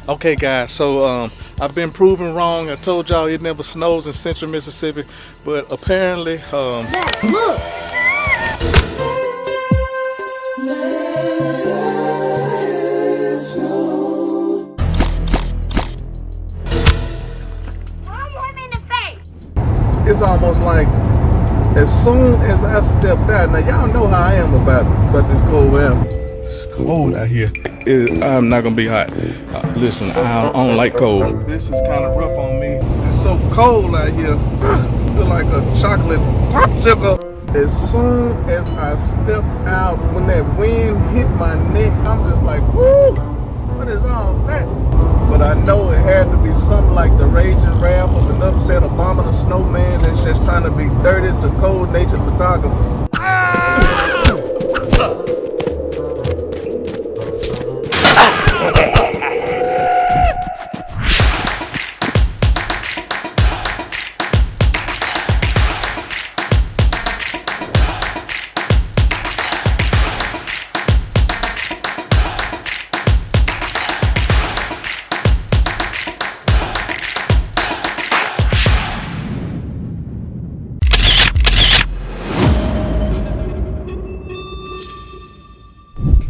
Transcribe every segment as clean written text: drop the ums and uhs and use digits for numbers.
Okay, guys, so I've been proven wrong. I told y'all it never snows in central Mississippi, but apparently, Dad, look. Why you hit me in the face? it's almost like as soon as I stepped out, now y'all know how I am about this cold weather. It's cold out here. I'm not gonna be hot. Listen, I don't like cold. This is kind of rough on me. It's so cold out here. I feel like a chocolate popsicle. As soon as I stepped out, when that wind hit my neck, I'm just like, whoo, what is all that? But I know it had to be something like the raging wrath of an upset abominable snowman that's just trying to be dirty to cold-natured photographers.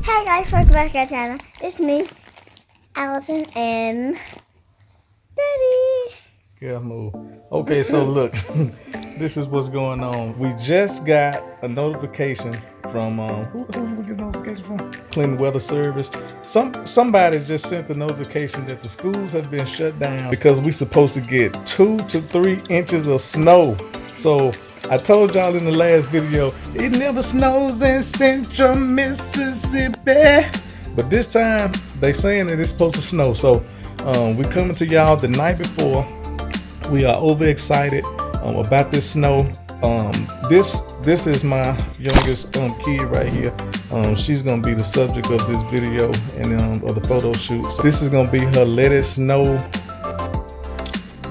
Hey guys, welcome back to our channel. It's me, Allison, and Daddy. Yeah, move. Okay, so look, this is what's going on. We just got a notification from who did we get a notification from? Clean Weather Service. Somebody just sent the notification that the schools have been shut down because we're supposed to get 2 to 3 inches of snow. So I told y'all in the last video, it never snows in central Mississippi. But this time they saying that it's supposed to snow. So we coming to y'all the night before. We are overexcited about this snow. This is my youngest kid right here. She's gonna be the subject of this video and of the photo shoot. So this is gonna be her Let It Snow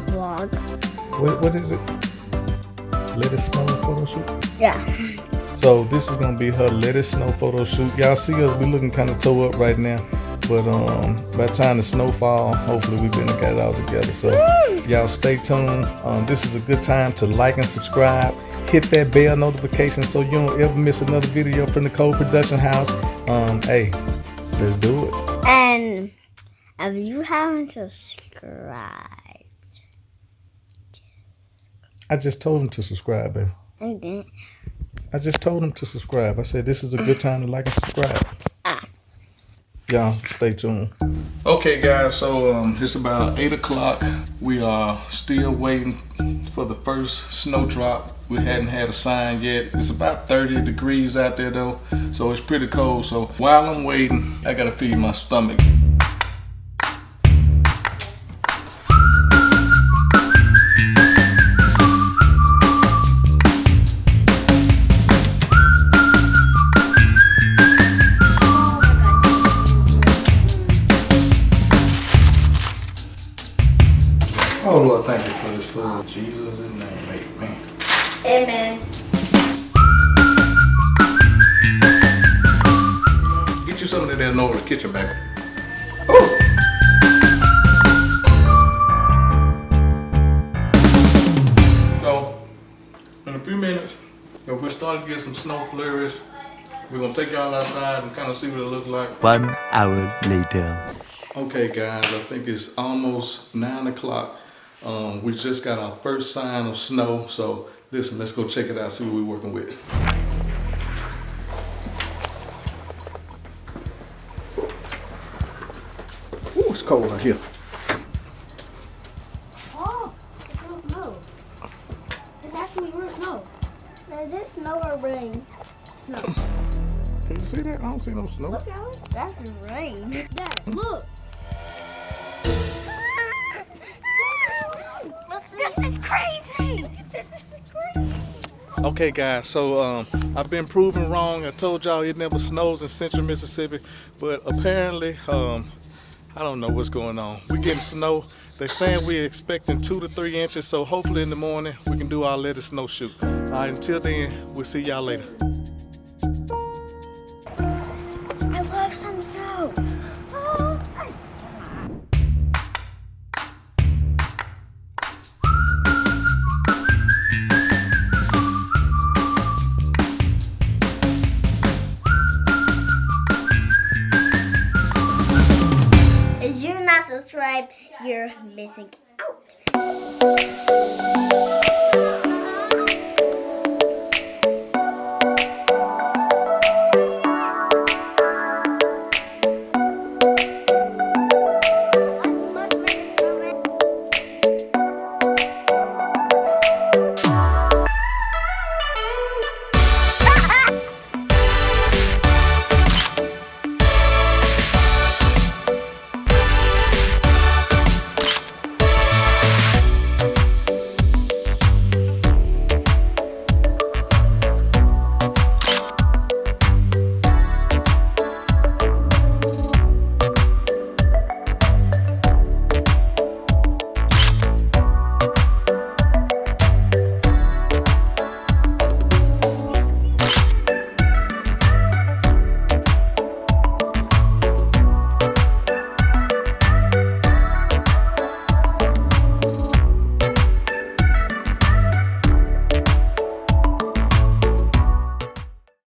Vlog. What is it? Let It Snow photo shoot? Yeah. So this is gonna be her Let It Snow photo shoot. Y'all see us, we looking kind of toe up right now. But by the time the snow fall, hopefully we've been got it all together. So y'all stay tuned. This is a good time to like and subscribe. Hit that bell notification so you don't ever miss another video from the Cole Production House. Hey, let's do it. And if you haven't subscribed, I just told him to subscribe, baby. I didn't. I just told him to subscribe. I said this is a good time to like and subscribe. Y'all stay tuned. Okay guys, so it's about 8 o'clock. We are still waiting for the first snow drop. We hadn't had a sign yet. It's about 30 degrees out there though, so it's pretty cold. So while I'm waiting, I gotta feed my stomach. Oh Lord, thank you for this food. Jesus' name, amen. Amen. Get you something there over the kitchen, baby. Oh! So, in a few minutes, if we're starting to get some snow flurries, we're gonna take y'all outside and kind of see what it looks like. 1 hour later. Okay guys, I think it's almost 9 o'clock. We just got our first sign of snow. So listen, let's go check it out, see what we're working with. Ooh, it's cold out here. Oh, it's no snow. It's actually real snow. Is this snow or rain? Snow. Can you see that? I don't see no snow. Look, Alex. That's rain. Dad, look. This is crazy. This is crazy. Okay guys, so I've been proven wrong. I told y'all it never snows in central Mississippi, but apparently I don't know what's going on. We're getting snow. They're saying we're expecting 2 to 3 inches, so hopefully in the morning we can do our Let It Snow shoot. All right, until then, we'll see y'all later. I love some snow. Oh. you're not subscribed, you're missing out.